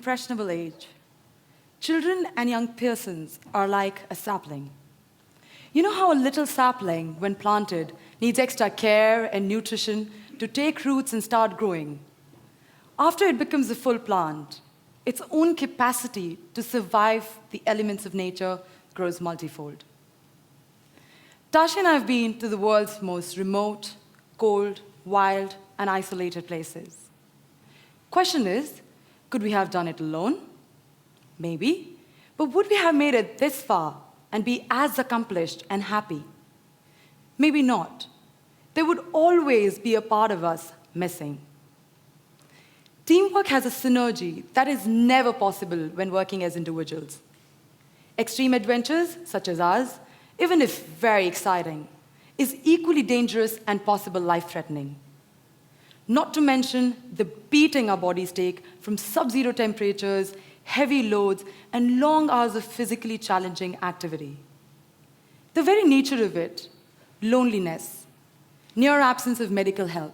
impressionable age. Children and young persons are like a sapling. You know how a little sapling, when planted, needs extra care and nutrition to take roots and start growing? After it becomes a full plant, its own capacity to survive the elements of nature grows multifold. Tashi and I have been to the world's most remote, cold, wild, and isolated places. Question is, could we have done it alone? Maybe. But would we have made it this far and be as accomplished and happy? Maybe not. There would always be a part of us missing. Teamwork has a synergy that is never possible when working as individuals. Extreme adventures, such as ours, even if very exciting, is equally dangerous and possible life-threatening. Not to mention the beating our bodies take from sub-zero temperatures, heavy loads, and long hours of physically challenging activity. The very nature of it, loneliness, near absence of medical help,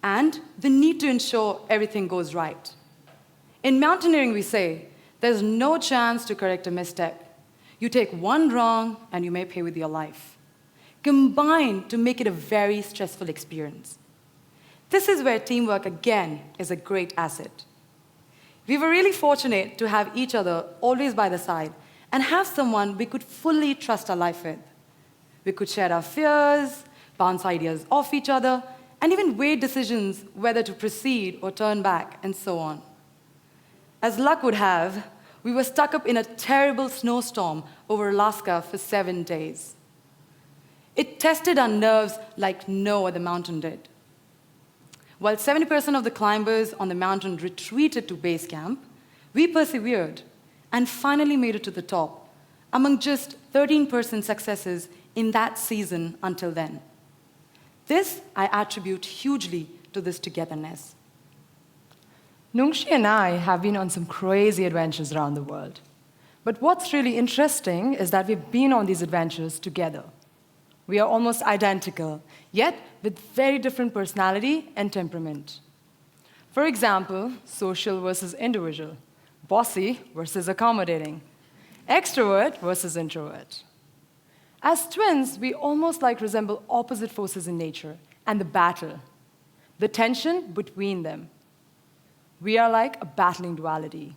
and the need to ensure everything goes right. In mountaineering, we say, there's no chance to correct a misstep. You take one wrong, and you may pay with your life. Combine to make it a very stressful experience. This is where teamwork, again, is a great asset. We were really fortunate to have each other always by the side and have someone we could fully trust our life with. We could share our fears, bounce ideas off each other, and even weigh decisions whether to proceed or turn back, and so on. As luck would have, we were stuck up in a terrible snowstorm over Alaska for 7 days. It tested our nerves like no other mountain did. While 70% of the climbers on the mountain retreated to base camp, we persevered and finally made it to the top, among just 13% successes in that season until then. This I attribute hugely to this togetherness. Nungshi and I have been on some crazy adventures around the world. But what's really interesting is that we've been on these adventures together. We are almost identical, yet with very different personality and temperament. For example, social versus individual, bossy versus accommodating, extrovert versus introvert. As twins, we almost resemble opposite forces in nature and the battle, the tension between them. We are like a battling duality.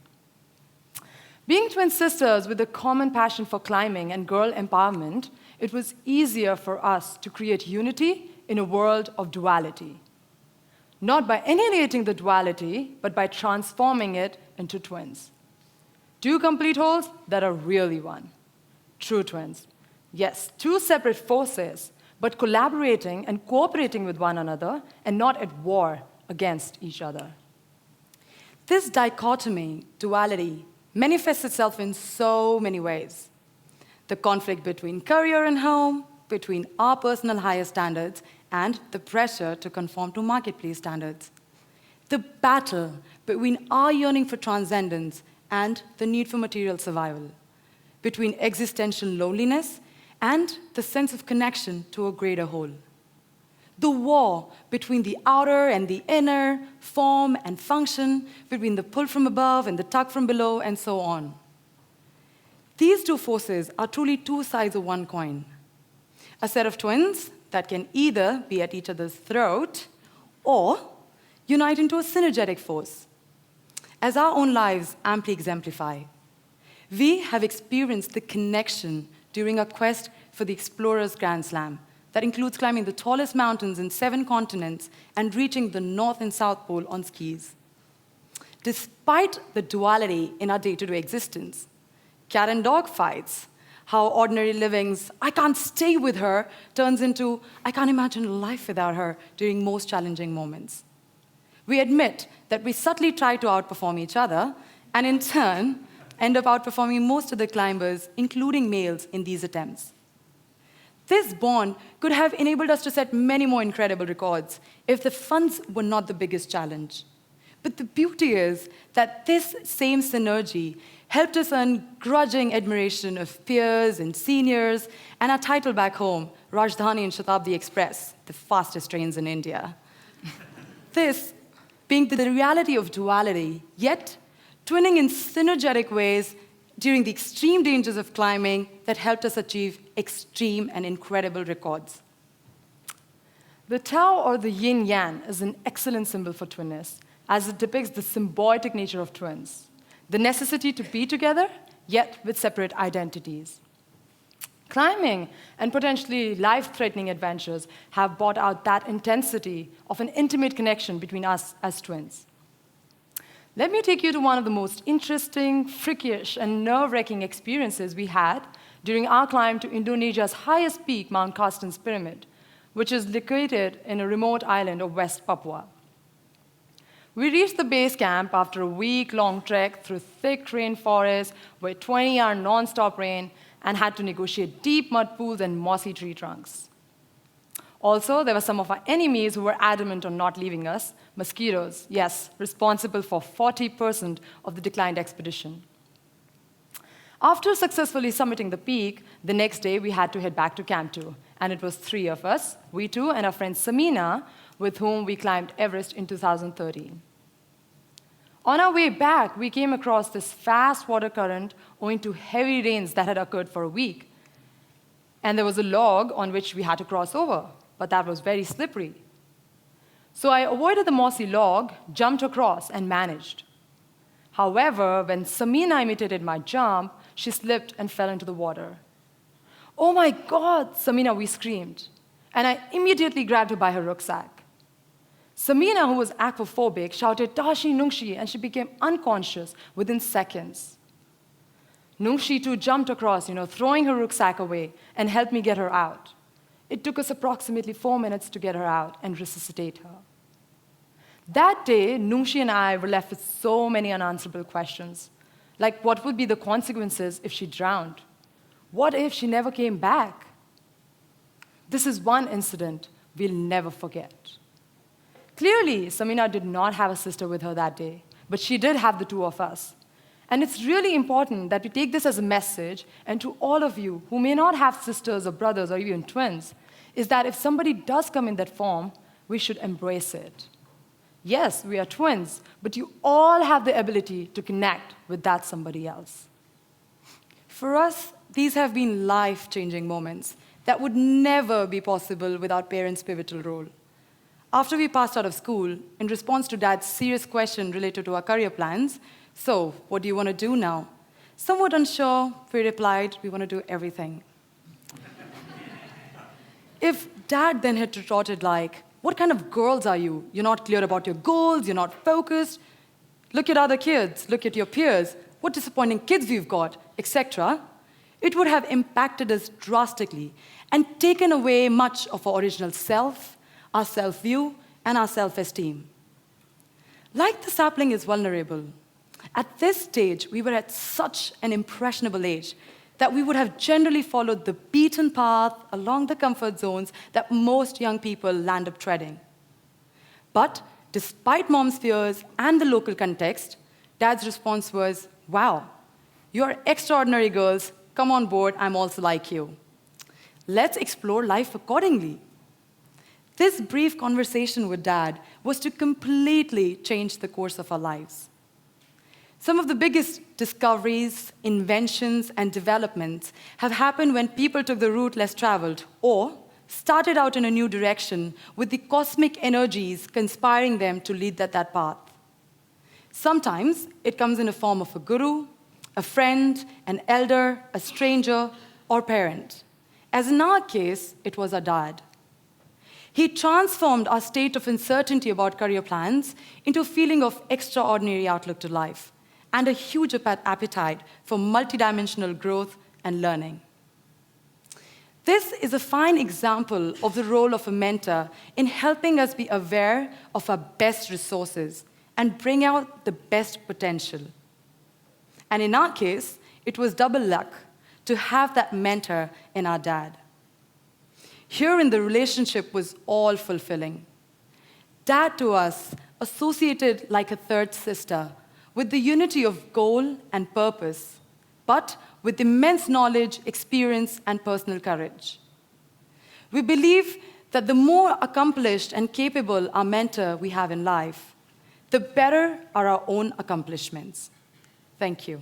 Being twin sisters with a common passion for climbing and girl empowerment, it was easier for us to create unity in a world of duality. Not by annihilating the duality, but by transforming it into twins. Two complete wholes that are really one. True twins. Yes, two separate forces, but collaborating and cooperating with one another and not at war against each other. This dichotomy, duality, manifests itself in so many ways. The conflict between career and home, between our personal higher standards and the pressure to conform to marketplace standards. The battle between our yearning for transcendence and the need for material survival. Between existential loneliness and the sense of connection to a greater whole. The war between the outer and the inner, form and function, between the pull from above and the tug from below, and so on. These two forces are truly two sides of one coin. A set of twins that can either be at each other's throat or unite into a synergetic force. As our own lives amply exemplify, we have experienced the connection during our quest for the Explorer's Grand Slam, that includes climbing the tallest mountains in 7 continents and reaching the North and South Pole on skis. Despite the duality in our day-to-day existence, cat and dog fights, how ordinary living's "I can't stay with her" turns into "I can't imagine life without her" during most challenging moments. We admit that we subtly try to outperform each other, and in turn, end up outperforming most of the climbers, including males, in these attempts. This bond could have enabled us to set many more incredible records if the funds were not the biggest challenge. But the beauty is that this same synergy helped us earn grudging admiration of peers and seniors, and our title back home, Rajdhani and Shatabdi Express, the fastest trains in India. This being the reality of duality, yet twinning in synergetic ways during the extreme dangers of climbing that helped us achieve extreme and incredible records. The Tao, or the yin-yang, is an excellent symbol for twinness, as it depicts the symbiotic nature of twins, the necessity to be together, yet with separate identities. Climbing and potentially life-threatening adventures have brought out that intensity of an intimate connection between us as twins. Let me take you to one of the most interesting, freakish, and nerve-wracking experiences we had during our climb to Indonesia's highest peak, Mount Carsten's Pyramid, which is located in a remote island of West Papua. We reached the base camp after a week-long trek through thick rainforest with 20-hour non-stop rain and had to negotiate deep mud pools and mossy tree trunks. Also, there were some of our enemies who were adamant on not leaving us, mosquitoes, yes, responsible for 40% of the declined expedition. After successfully summiting the peak, the next day we had to head back to Camp 2, and it was 3 of us, we two and our friend Samina, with whom we climbed Everest in 2013. On our way back, we came across this fast water current owing to heavy rains that had occurred for a week. And there was a log on which we had to cross over, but that was very slippery. So I avoided the mossy log, jumped across, and managed. However, when Samina imitated my jump, she slipped and fell into the water. "Oh my God," Samina, we screamed, and I immediately grabbed her by her rucksack. Samina, who was aquaphobic, shouted, "Tashi, Nungshi," and she became unconscious within seconds. Nungshi, too, jumped across, throwing her rucksack away, and helped me get her out. It took us approximately 4 minutes to get her out and resuscitate her. That day, Nungshi and I were left with so many unanswerable questions, like what would be the consequences if she drowned? What if she never came back? This is one incident we'll never forget. Clearly, Samina did not have a sister with her that day, but she did have the two of us. And it's really important that we take this as a message, and to all of you who may not have sisters or brothers or even twins, is that if somebody does come in that form, we should embrace it. Yes, we are twins, but you all have the ability to connect with that somebody else. For us, these have been life-changing moments that would never be possible without parents' pivotal role. After we passed out of school, in response to Dad's serious question related to our career plans, "So, what do you want to do now?" Somewhat unsure, we replied, "We want to do everything." If Dad then had retorted like, "What kind of girls are you? You're not clear about your goals, you're not focused. Look at other kids, look at your peers, what disappointing kids you've got," etc., it would have impacted us drastically and taken away much of our original self, our self-view, and our self-esteem. Like the sapling is vulnerable, at this stage, we were at such an impressionable age that we would have generally followed the beaten path along the comfort zones that most young people land up treading. But despite Mom's fears and the local context, Dad's response was, "Wow, you're extraordinary girls. Come on board, I'm also like you. Let's explore life accordingly." This brief conversation with Dad was to completely change the course of our lives. Some of the biggest discoveries, inventions, and developments have happened when people took the route less traveled or started out in a new direction with the cosmic energies conspiring them to lead that path. Sometimes it comes in the form of a guru, a friend, an elder, a stranger, or parent. As in our case, it was our dad. He transformed our state of uncertainty about career plans into a feeling of extraordinary outlook to life and a huge appetite for multidimensional growth and learning. This is a fine example of the role of a mentor in helping us be aware of our best resources and bring out the best potential. And in our case, it was double luck to have that mentor in our dad. Herein, the relationship was all fulfilling. Dad to us associated like a third sister with the unity of goal and purpose, but with immense knowledge, experience, and personal courage. We believe that the more accomplished and capable our mentor we have in life, the better are our own accomplishments. Thank you.